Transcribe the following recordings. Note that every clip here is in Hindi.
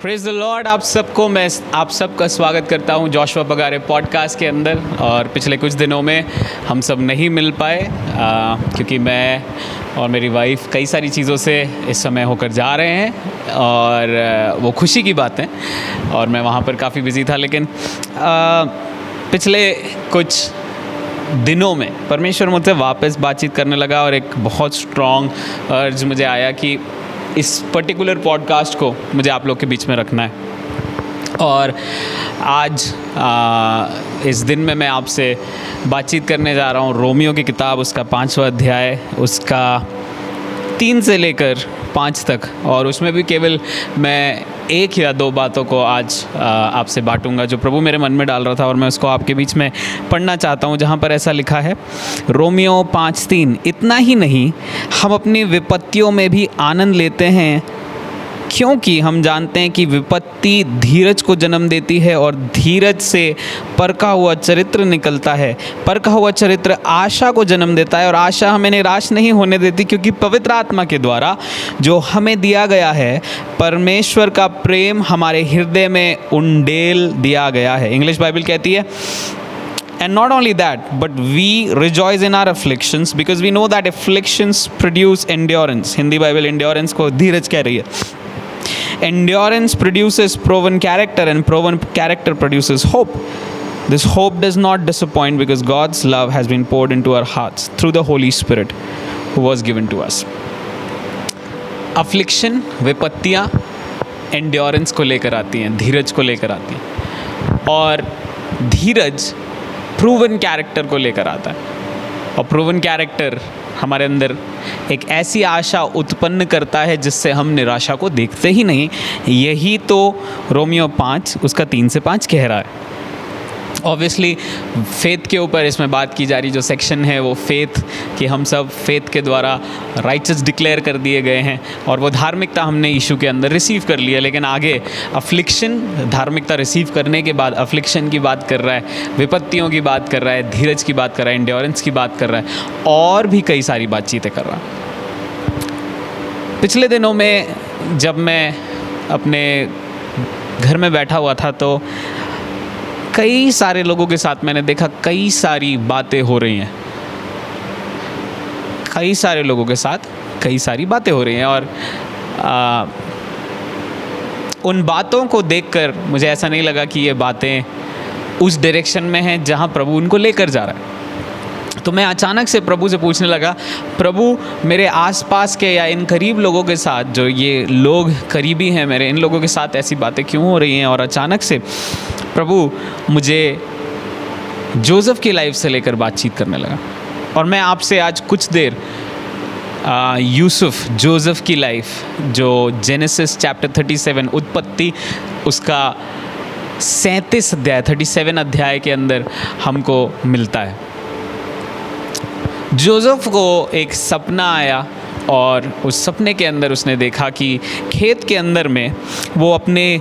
Praise the Lord. आप सबका स्वागत करता हूं जोशुआ पगारे पॉडकास्ट के अंदर। और पिछले कुछ दिनों में हम सब नहीं मिल पाए क्योंकि मैं और मेरी वाइफ कई सारी चीज़ों से इस समय होकर जा रहे हैं और वो खुशी की बात है और मैं वहाँ पर काफ़ी बिजी था। लेकिन पिछले कुछ दिनों में परमेश्वर मुझसे वापस बातचीत करने लगा और एक बहुत स्ट्रॉन्ग अर्ज मुझे आया कि इस पर्टिकुलर पॉडकास्ट को मुझे आप लोग के बीच में रखना है। और आज इस दिन में मैं आपसे बातचीत करने जा रहा हूँ रोमियो की किताब, उसका 5वां अध्याय, उसका 3 से लेकर 5 तक। और उसमें भी केवल मैं 1 या 2 बातों को आज आपसे बांटूंगा जो प्रभु मेरे मन में डाल रहा था और मैं उसको आपके बीच में पढ़ना चाहता हूँ। जहाँ पर ऐसा लिखा है, रोमियो 5:3, इतना ही नहीं, हम अपनी विपत्तियों में भी आनंद लेते हैं क्योंकि हम जानते हैं कि विपत्ति धीरज को जन्म देती है और धीरज से परखा हुआ चरित्र निकलता है। परखा हुआ चरित्र आशा को जन्म देता है और आशा हमें निराश नहीं होने देती क्योंकि पवित्र आत्मा के द्वारा जो हमें दिया गया है, परमेश्वर का प्रेम हमारे हृदय में उंडेल दिया गया है। इंग्लिश बाइबल कहती है, and not only that, but we rejoice in our afflictions because we know that afflictions produce endurance। Hindi Bible endurance को धीरज कह रही है। Endurance produces proven character and proven character produces hope. This hope does not disappoint because God's love has been poured into our hearts through the Holy Spirit who was given to us। Affliction, विपत्तियाँ endurance को लेकर आती हैं, धीरज को लेकर आती हैं। और धीरज प्रूवन कैरेक्टर को लेकर आता है और प्रूवन कैरेक्टर हमारे अंदर एक ऐसी आशा उत्पन्न करता है जिससे हम निराशा को देखते ही नहीं। यही तो रोमियो 5 उसका 3 से 5 कह रहा है। ऑब्वियसली फेथ के ऊपर इसमें बात की जा रही, जो सेक्शन है वो फेथ कि हम सब फेथ के द्वारा राइचस डिक्लेयर कर दिए गए हैं और वो धार्मिकता हमने यीशु के अंदर रिसीव कर लिया। लेकिन आगे अफ्लिक्शन, धार्मिकता रिसीव करने के बाद अफ्लिक्शन की बात कर रहा है, विपत्तियों की बात कर रहा है, धीरज की बात कर रहा है, एंड्योरेंस की बात कर रहा है और भी कई सारी बातचीतें कर रहा है। पिछले दिनों में जब मैं अपने घर में बैठा हुआ था तो कई सारे लोगों के साथ मैंने देखा कई सारी बातें हो रही हैं, कई सारे लोगों के साथ कई सारी बातें हो रही हैं। और उन बातों को देखकर मुझे ऐसा नहीं लगा कि ये बातें उस डायरेक्शन में हैं जहां प्रभु उनको लेकर जा रहा है। तो मैं अचानक से प्रभु से पूछने लगा, प्रभु मेरे आसपास के या इन करीब लोगों के साथ, जो ये लोग करीबी हैं मेरे, इन लोगों के साथ ऐसी बातें क्यों हो रही हैं? और अचानक से प्रभु मुझे जोसेफ की लाइफ से लेकर बातचीत करने लगा। और मैं आपसे आज कुछ देर यूसुफ, जोसेफ की लाइफ, जो जेनेसिस चैप्टर 37, उत्पत्ति उसका 37 अध्याय, 37 अध्याय के अंदर हमको मिलता है। जोसेफ को एक सपना आया और उस सपने के अंदर उसने देखा कि खेत के अंदर में वो अपने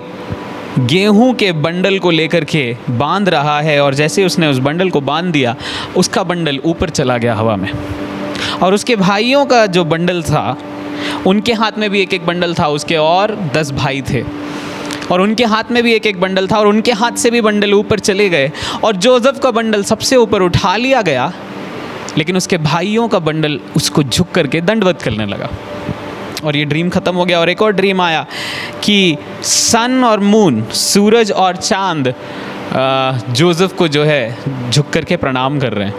गेहूं के बंडल को लेकर के बांध रहा है और जैसे ही उसने उस बंडल को बांध दिया, उसका बंडल ऊपर चला गया हवा में। और उसके भाइयों का जो बंडल था, उनके हाथ में भी एक एक बंडल था, उसके और 10 भाई थे और उनके हाथ में भी एक एक बंडल था और उनके हाथ से भी बंडल ऊपर चले गए और जोसेफ का बंडल सबसे ऊपर उठा लिया गया, लेकिन उसके भाइयों का बंडल उसको झुक करके दंडवत करने लगा। और ये ड्रीम ख़त्म हो गया और एक और ड्रीम आया कि सन और मून, सूरज और चांद जोसेफ को जो है झुक करके प्रणाम कर रहे हैं।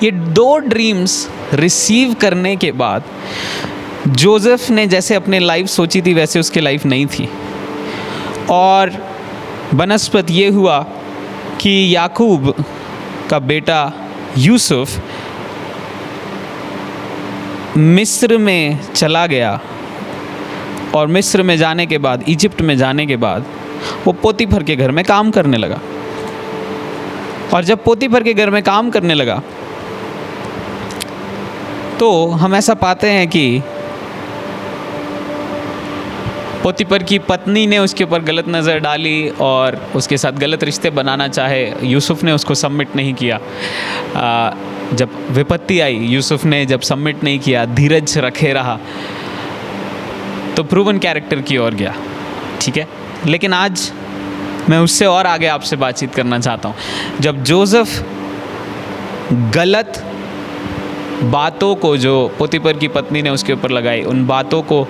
ये 2 ड्रीम्स रिसीव करने के बाद जोसेफ ने जैसे अपने लाइफ सोची थी वैसे उसकी लाइफ नहीं थी। और बनस्पत ये हुआ कि याकूब का बेटा यूसुफ मिस्र में चला गया और मिस्र में जाने के बाद, इजिप्ट में जाने के बाद वो पोतीफर के घर में काम करने लगा। और जब पोतीफर के घर में काम करने लगा तो हम ऐसा पाते हैं कि पोतीफर की पत्नी ने उसके ऊपर गलत नज़र डाली और उसके साथ गलत रिश्ते बनाना चाहे। यूसुफ ने उसको सबमिट नहीं किया। जब विपत्ति आई, यूसुफ ने जब सबमिट नहीं किया, धीरज रखे रहा, तो प्रूवन कैरेक्टर की ओर गया ठीक है, लेकिन आज मैं उससे और आगे आपसे बातचीत करना चाहता हूँ। जब जोसेफ गलत बातों को जो पोतीपर की पत्नी ने उसके ऊपर लगाई, उन बातों को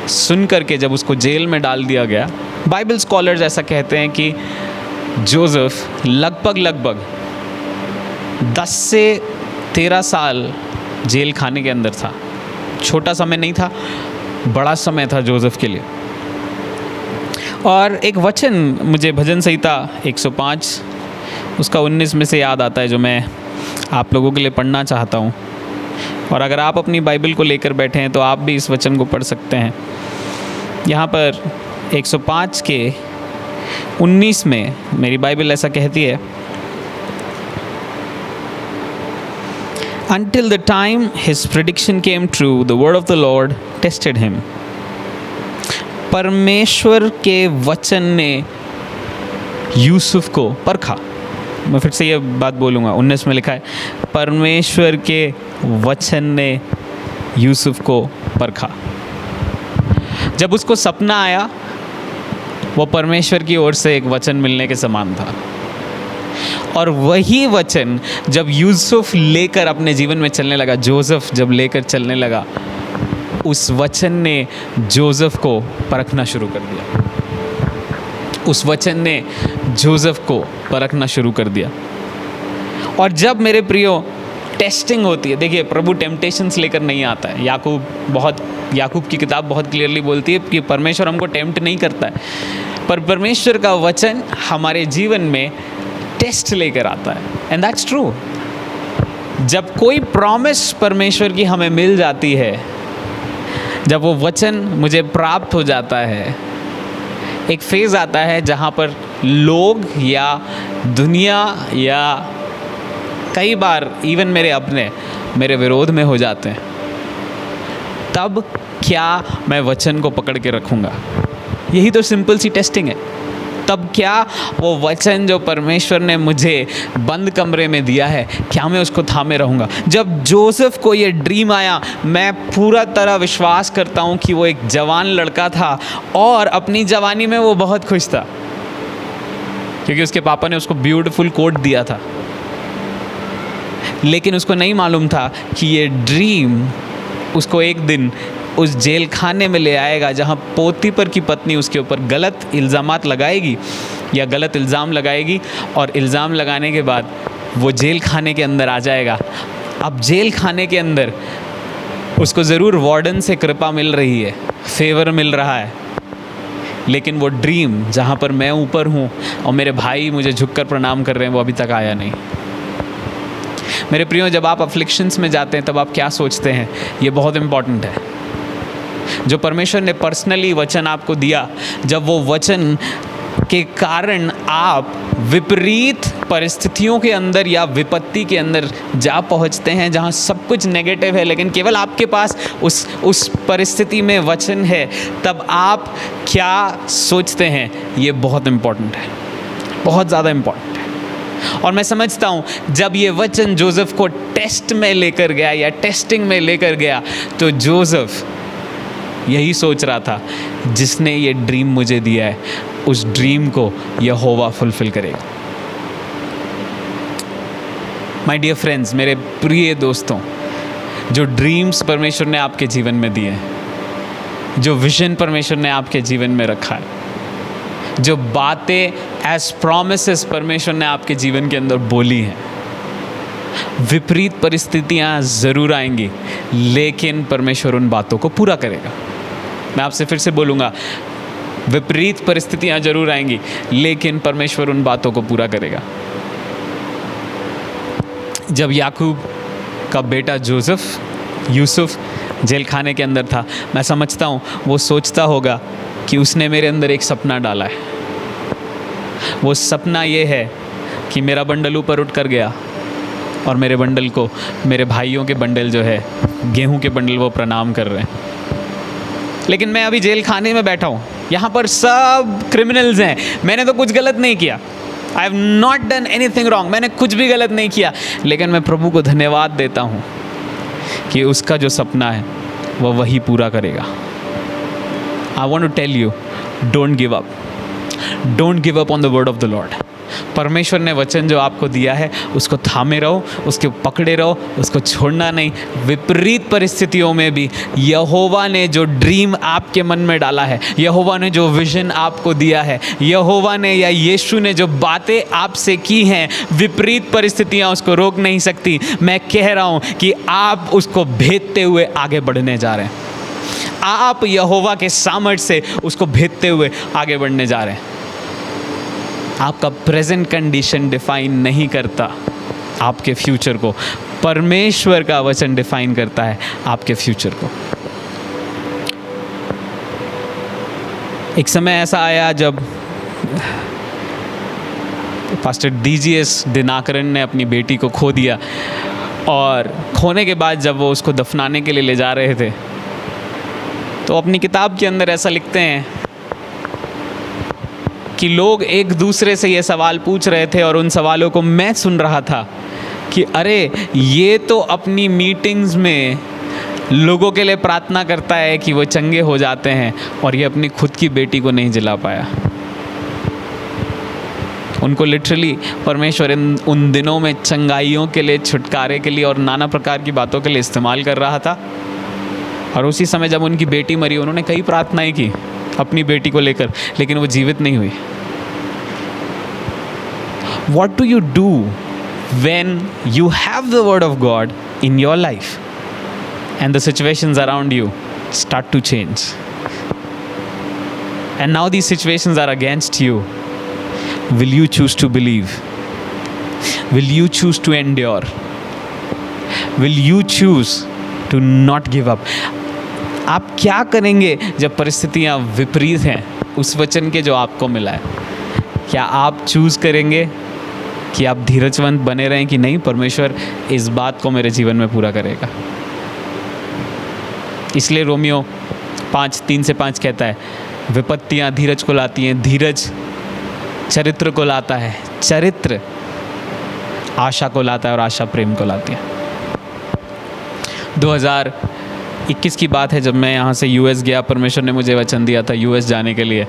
सुन करके जब उसको जेल में डाल दिया गया, बाइबल स्कॉलर्स ऐसा कहते हैं कि जोसेफ लगभग 10 से 13 साल जेल खाने के अंदर था। छोटा समय नहीं था, बड़ा समय था जोसेफ के लिए। और एक वचन मुझे भजन संहिता 105 उसका 19 में से याद आता है, जो मैं आप लोगों के लिए पढ़ना चाहता हूँ। और अगर आप अपनी बाइबल को लेकर बैठे हैं तो आप भी इस वचन को पढ़ सकते हैं। यहाँ पर 105 के 19 में मेरी बाइबल ऐसा कहती है, Until the time his prediction came true, the word of the Lord tested him. परमेश्वर के वचन ने यूसुफ को परखा। मैं फिर से ये बात बोलूँगा, 19 में लिखा है, परमेश्वर के वचन ने यूसुफ को परखा। जब उसको सपना आया, वो परमेश्वर की ओर से एक वचन मिलने के समान था। और वही वचन जब यूसुफ लेकर अपने जीवन में चलने लगा, जोसेफ जब लेकर चलने लगा, उस वचन ने जोसेफ को परखना शुरू कर दिया। उस वचन ने जोसेफ को परखना शुरू कर दिया। और जब मेरे प्रियो टेस्टिंग होती है, देखिए प्रभु टेम्पटेशंस लेकर नहीं आता है। याकूब की किताब बहुत क्लियरली बोलती है कि परमेश्वर हमको टेम्प्ट नहीं करता है, पर परमेश्वर का वचन हमारे जीवन में टेस्ट लेकर आता है। And that's true. जब कोई प्रॉमिस परमेश्वर की हमें मिल जाती है, जब वो वचन मुझे प्राप्त हो जाता है, एक फेज़ आता है जहाँ पर लोग या दुनिया या कई बार इवन मेरे विरोध में हो जाते हैं। तब क्या मैं वचन को पकड़ के रखूँगा? यही तो सिंपल सी टेस्टिंग है। तब क्या वो वचन जो परमेश्वर ने मुझे बंद कमरे में दिया है, क्या मैं उसको थामे रहूँगा? जब जोसेफ को ये ड्रीम आया, मैं पूरा तरह विश्वास करता हूँ कि वो एक जवान लड़का था और अपनी जवानी में वो बहुत खुश था, क्योंकि उसके पापा ने उसको ब्यूटीफुल कोट दिया था। लेकिन उसको नहीं मालूम था कि ये ड्रीम उसको एक दिन उस जेल खाने में ले आएगा, जहाँ पोतीपर की पत्नी उसके ऊपर गलत इल्ज़ामात लगाएगी या गलत इल्ज़ाम लगाएगी, और इल्ज़ाम लगाने के बाद वो जेल खाने के अंदर आ जाएगा। अब जेल खाने के अंदर उसको ज़रूर वार्डन से कृपा मिल रही है, फेवर मिल रहा है, लेकिन वो ड्रीम जहाँ पर मैं ऊपर हूँ और मेरे भाई मुझे झुककर प्रणाम कर रहे हैं, वो अभी तक आया नहीं। मेरे प्रियो, जब आप अफ्लिक्शंस में जाते हैं तब आप क्या सोचते हैं, ये बहुत इम्पॉर्टेंट है। जो परमेश्वर ने पर्सनली वचन आपको दिया, जब वो वचन के कारण आप विपरीत परिस्थितियों के अंदर या विपत्ति के अंदर जा पहुंचते हैं, जहां सब कुछ नेगेटिव है, लेकिन केवल आपके पास उस परिस्थिति में वचन है, तब आप क्या सोचते हैं, ये बहुत इम्पॉर्टेंट है, बहुत ज़्यादा इम्पॉर्टेंट है। और मैं समझता हूँ जब ये वचन जोसेफ को टेस्ट में लेकर गया या टेस्टिंग में लेकर गया, तो जोसेफ यही सोच रहा था, जिसने ये ड्रीम मुझे दिया है, उस ड्रीम को यहोवा फुलफिल करेगा। माय डियर फ्रेंड्स, मेरे प्रिय दोस्तों, जो ड्रीम्स परमेश्वर ने आपके जीवन में दिए हैं, जो विजन परमेश्वर ने आपके जीवन में रखा है, जो बातें एज प्रॉमिसेस परमेश्वर ने आपके जीवन के अंदर बोली हैं, विपरीत परिस्थितियां ज़रूर आएंगी, लेकिन परमेश्वर उन बातों को पूरा करेगा। मैं आपसे फिर से बोलूँगा, विपरीत परिस्थितियां ज़रूर आएंगी, लेकिन परमेश्वर उन बातों को पूरा करेगा। जब याकूब का बेटा यूसुफ जेल खाने के अंदर था, मैं समझता हूँ वो सोचता होगा कि उसने मेरे अंदर एक सपना डाला है। वो सपना ये है कि मेरा बंडल ऊपर उठ कर गया और मेरे बंडल को, मेरे भाइयों के बंडल जो है, गेहूं के बंडल, वो प्रणाम कर रहे हैं। लेकिन मैं अभी जेल खाने में बैठा हूँ, यहाँ पर सब क्रिमिनल्स हैं, मैंने तो कुछ गलत नहीं किया, I have not done anything wrong, मैंने कुछ भी गलत नहीं किया। लेकिन मैं प्रभु को धन्यवाद देता हूँ कि उसका जो सपना है वो वही पूरा करेगा। I want to tell you, don't give up, don't give up on the word of the Lord. परमेश्वर ने वचन जो आपको दिया है उसको थामे रहो, उसके पकड़े रहो, उसको छोड़ना नहीं। विपरीत परिस्थितियों में भी यहोवा ने जो ड्रीम आपके मन में डाला है, यहोवा ने जो विजन आपको दिया है, यहोवा ने या यीशु ने जो बातें आपसे की हैं, विपरीत परिस्थितियां उसको रोक नहीं सकती। मैं कह रहा हूं कि आप उसको भेदते हुए आगे बढ़ने जा रहे हैं। आप यहोवा के सामर्थ्य से उसको भेदते हुए आगे बढ़ने जा रहे हैं। आपका प्रेजेंट कंडीशन डिफाइन नहीं करता आपके फ्यूचर को, परमेश्वर का वचन डिफाइन करता है आपके फ्यूचर को। एक समय ऐसा आया जब पास्टर डीजीएस दिनाकरन ने अपनी बेटी को खो दिया, और खोने के बाद जब वो उसको दफनाने के लिए ले जा रहे थे तो अपनी किताब के अंदर ऐसा लिखते हैं कि लोग एक दूसरे से ये सवाल पूछ रहे थे और उन सवालों को मैं सुन रहा था कि अरे ये तो अपनी मीटिंग्स में लोगों के लिए प्रार्थना करता है कि वो चंगे हो जाते हैं, और ये अपनी खुद की बेटी को नहीं जिला पाया। उनको लिटरली परमेश्वर उन दिनों में चंगाइयों के लिए, छुटकारे के लिए और नाना प्रकार की बातों के लिए इस्तेमाल कर रहा था। और उसी समय जब उनकी बेटी मरी, उन्होंने कई प्रार्थनाएं की अपनी बेटी को लेकर, लेकिन वो जीवित नहीं हुई। What do you do when you have the word of God in your life and the situations around you start to change? And now these situations are against you. Will you choose to believe? Will you choose to endure? Will you choose to not give up? आप क्या करेंगे जब परिस्थितियाँ विपरीत हैं उस वचन के जो आपको मिला है? क्या आप चूज़ करेंगे कि आप धीरजवंत बने रहें कि नहीं, परमेश्वर इस बात को मेरे जीवन में पूरा करेगा? इसलिए रोमियो 5:3-5 कहता है, विपत्तियाँ धीरज को लाती हैं, धीरज चरित्र को लाता है, चरित्र आशा को लाता है, और आशा प्रेम को लाती है। 2021 की बात है जब मैं यहाँ से यूएस गया। परमेश्वर ने मुझे वचन दिया था यूएस जाने के लिए,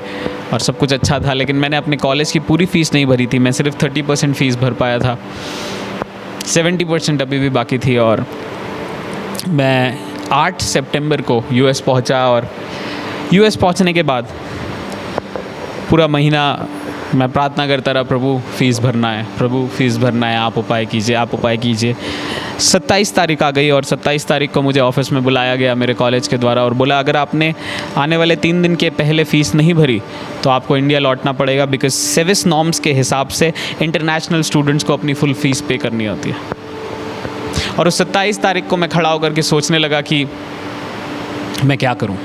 और सब कुछ अच्छा था, लेकिन मैंने अपने कॉलेज की पूरी फ़ीस नहीं भरी थी। मैं सिर्फ 30% फ़ीस भर पाया था, 70% अभी भी बाकी थी। और मैं 8 सितंबर को यूएस पहुँचा, और यूएस पहुँचने के बाद पूरा महीना मैं प्रार्थना करता रहा, प्रभु फ़ीस भरना है, प्रभु फ़ीस भरना है, आप उपाय कीजिए, आप उपाय कीजिए। 27 तारीख आ गई, और 27 तारीख को मुझे ऑफिस में बुलाया गया मेरे कॉलेज के द्वारा, और बोला अगर आपने आने वाले 3 दिन के पहले फ़ीस नहीं भरी तो आपको इंडिया लौटना पड़ेगा, बिकॉज सेविस नॉर्म्स के हिसाब से इंटरनेशनल स्टूडेंट्स को अपनी फुल फ़ीस पे करनी होती है। और उस 27 तारीख को मैं खड़ा होकर के सोचने लगा कि मैं क्या करूं।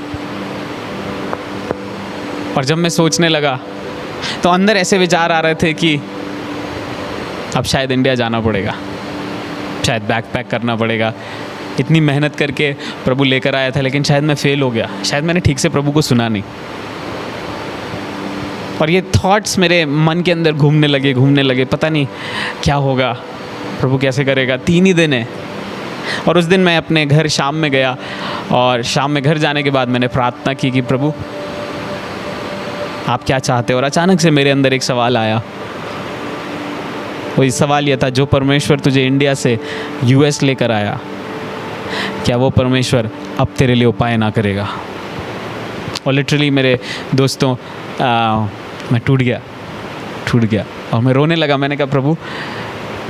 और जब मैं सोचने लगा तो अंदर ऐसे विचार आ रहे थे कि अब शायद इंडिया जाना पड़ेगा, शायद बैक पैक करना पड़ेगा। इतनी मेहनत करके प्रभु लेकर आया था, लेकिन शायद मैं फेल हो गया, शायद मैंने ठीक से प्रभु को सुना नहीं। और ये थॉट्स मेरे मन के अंदर घूमने लगे, पता नहीं क्या होगा, प्रभु कैसे करेगा। 3 ही दिन है। और उस दिन मैं अपने घर शाम में गया, और शाम में घर जाने के बाद मैंने प्रार्थना की कि प्रभु आप क्या चाहते हो। और अचानक से मेरे अंदर एक सवाल आया। वही सवाल यह था, जो परमेश्वर तुझे इंडिया से यूएस लेकर आया, क्या वो परमेश्वर अब तेरे लिए उपाय ना करेगा? और लिटरली मेरे दोस्तों मैं टूट गया और मैं रोने लगा। मैंने कहा प्रभु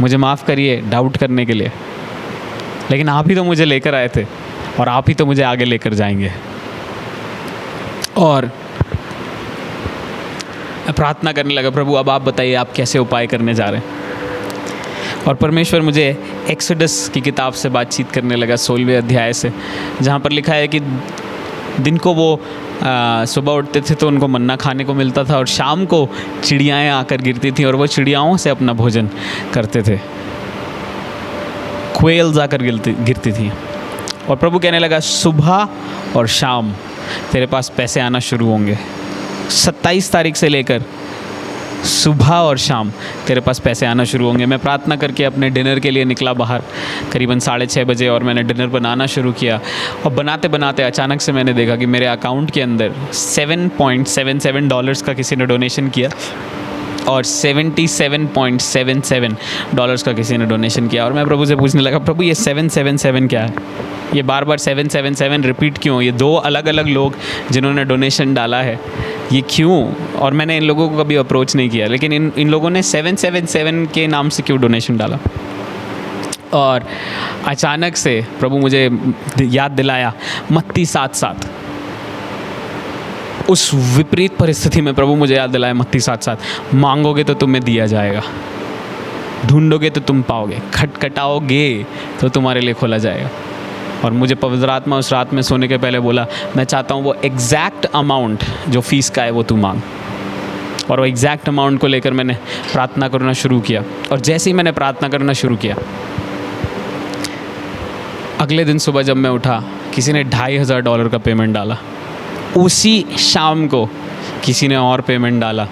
मुझे माफ़ करिए डाउट करने के लिए, लेकिन आप ही तो मुझे लेकर आए थे, और आप ही तो मुझे आगे लेकर जाएंगे। और प्रार्थना करने लगा, प्रभु अब आप बताइए आप कैसे उपाय करने जा रहे हैं। और परमेश्वर मुझे एक्सोडस की किताब से बातचीत करने लगा, 16वें अध्याय से, जहाँ पर लिखा है कि दिन को वो सुबह उठते थे तो उनको मन्ना खाने को मिलता था, और शाम को चिड़ियाएँ आकर गिरती थी और वो चिड़ियाओं से अपना भोजन करते थे। क्वेल्स आकर गिरती थी। और प्रभु कहने लगा सुबह और शाम तेरे पास पैसे आना शुरू होंगे। 27 तारीख से लेकर सुबह और शाम तेरे पास पैसे आना शुरू होंगे। मैं प्रार्थना करके अपने डिनर के लिए निकला बाहर करीबन 6:30 बजे, और मैंने डिनर बनाना शुरू किया। और बनाते बनाते अचानक से मैंने देखा कि मेरे अकाउंट के अंदर $7.77 का किसी ने डोनेशन किया और $77.77 का किसी ने डोनेशन किया। और मैं प्रभु से पूछने लगा, प्रभु ये 777 क्या है? ये बार बार 777 रिपीट क्यों? ये 2 अलग अलग लोग जिन्होंने डोनेशन डाला है, ये क्यों? और मैंने इन लोगों को कभी अप्रोच नहीं किया, लेकिन इन लोगों ने 777 के नाम से क्यों डोनेशन डाला? और अचानक से प्रभु मुझे याद दिलाया मत्ती 7:7। उस विपरीत परिस्थिति में प्रभु मुझे याद दिलाया मत्ती 7:7, मांगोगे तो तुम्हें दिया जाएगा, ढूंढोगे तो तुम पाओगे, खटखटाओगे तो तुम्हारे लिए खोला जाएगा। और मुझे पवित्र आत्मा उस रात में सोने के पहले बोला, मैं चाहता हूँ वो एग्जैक्ट अमाउंट जो फीस का है वो तू मांग। और वो एग्जैक्ट अमाउंट को लेकर मैंने प्रार्थना करना शुरू किया। और जैसे ही मैंने प्रार्थना करना शुरू किया, अगले दिन सुबह जब मैं उठा, किसी ने $2,500 का पेमेंट डाला। उसी शाम को किसी ने और पेमेंट डाला,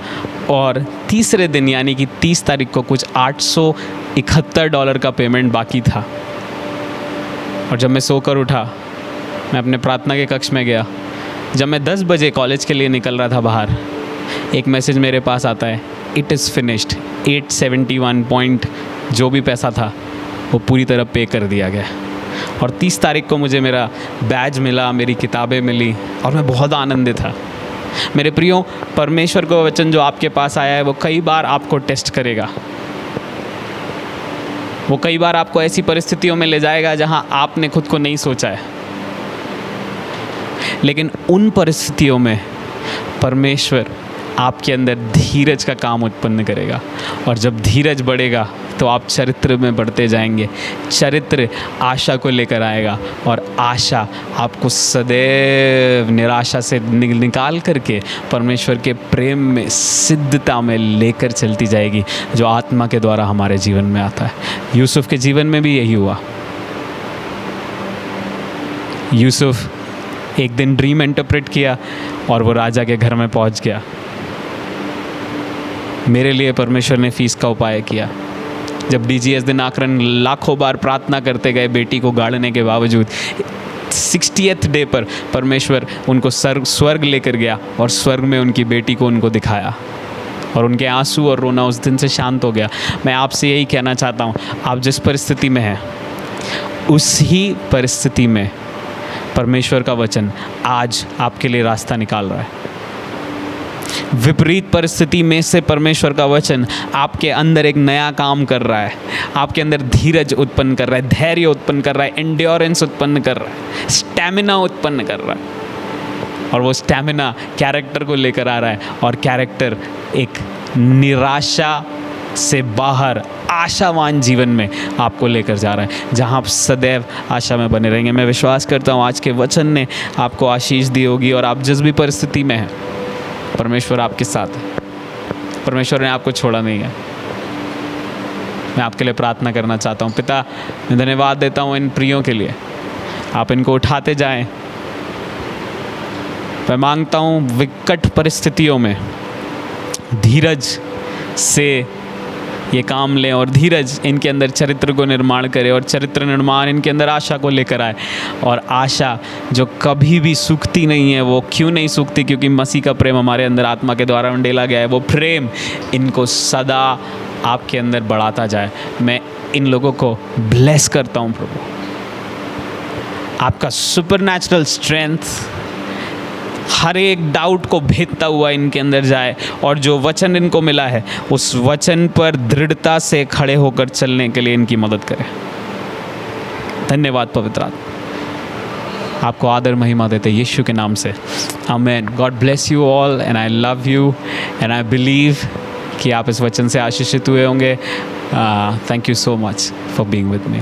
और तीसरे दिन यानी कि 30 तारीख को कुछ $871 का पेमेंट बाकी था। और जब मैं सोकर उठा, मैं अपने प्रार्थना के कक्ष में गया। जब मैं 10 बजे कॉलेज के लिए निकल रहा था बाहर, एक मैसेज मेरे पास आता है, इट इज़ फिनिश्ड। 871 पॉइंट जो भी पैसा था वो पूरी तरह पे कर दिया गया। और 30 तारीख को मुझे मेरा बैज मिला, मेरी किताबें मिली, और मैं बहुत आनंदित था। मेरे प्रियो, परमेश्वर का वचन जो आपके पास आया है वो कई बार आपको टेस्ट करेगा। वो कई बार आपको ऐसी परिस्थितियों में ले जाएगा जहां आपने खुद को नहीं सोचा है, लेकिन उन परिस्थितियों में परमेश्वर आपके अंदर धीरज का काम उत्पन्न करेगा। और जब धीरज बढ़ेगा तो आप चरित्र में बढ़ते जाएंगे। चरित्र आशा को लेकर आएगा, और आशा आपको सदैव निराशा से निकाल करके परमेश्वर के प्रेम में, सिद्धता में लेकर चलती जाएगी, जो आत्मा के द्वारा हमारे जीवन में आता है। यूसुफ के जीवन में भी यही हुआ। यूसुफ एक दिन ड्रीम इंटरप्रेट किया और वो राजा के घर में पहुंच गया। मेरे लिए परमेश्वर ने फीस का उपाय किया। जब DGS दिनाकरन लाखों बार प्रार्थना करते गए बेटी को गाड़ने के बावजूद, 60th डे पर परमेश्वर उनको स्वर्ग लेकर गया और स्वर्ग में उनकी बेटी को उनको दिखाया, और उनके आंसू और रोना उस दिन से शांत हो गया। मैं आपसे यही कहना चाहता हूँ, आप जिस परिस्थिति में हैं उसी परिस्थिति में परमेश्वर का वचन आज आपके लिए रास्ता निकाल रहा है। विपरीत परिस्थिति में से परमेश्वर का वचन आपके अंदर एक नया काम कर रहा है, आपके अंदर धीरज उत्पन्न कर रहा है, धैर्य उत्पन्न कर रहा है, एंड्योरेंस उत्पन्न कर रहा है, स्टैमिना उत्पन्न कर रहा है। और वो स्टैमिना कैरेक्टर को लेकर आ रहा है, और कैरेक्टर एक निराशा से बाहर आशावान जीवन में आपको लेकर जा रहा है, जहां आप सदैव आशा में बने रहेंगे। मैं विश्वास करता हूं आज के वचन ने आपको आशीष दी होगी, और आप जिस भी परिस्थिति में हैं परमेश्वर आपके साथ है। परमेश्वर ने आपको छोड़ा नहीं है। मैं आपके लिए प्रार्थना करना चाहता हूँ। पिता, मैं धन्यवाद देता हूँ इन प्रियों के लिए, आप इनको उठाते जाएं। मैं मांगता हूँ विकट परिस्थितियों में धीरज से ये काम लें, और धीरज इनके अंदर चरित्र को निर्माण करे, और चरित्र निर्माण इनके अंदर आशा को लेकर आए। और आशा जो कभी भी सूखती नहीं है, वो क्यों नहीं सूखती? क्योंकि मसीह का प्रेम हमारे अंदर आत्मा के द्वारा उंडेला गया है। वो प्रेम इनको सदा आपके अंदर बढ़ाता जाए। मैं इन लोगों को ब्लेस करता हूँ प्रभु, आपका सुपरनैचुरल स्ट्रेंथ हर एक डाउट को भेदता हुआ इनके अंदर जाए, और जो वचन इनको मिला है उस वचन पर दृढ़ता से खड़े होकर चलने के लिए इनकी मदद करें। धन्यवाद पवित्र आत्मा, आपको आदर महिमा देते यीशु के नाम से, amen. God bless you all, and I love you, and I believe कि आप इस वचन से आशीषित हुए होंगे। Thank you so much for being with me.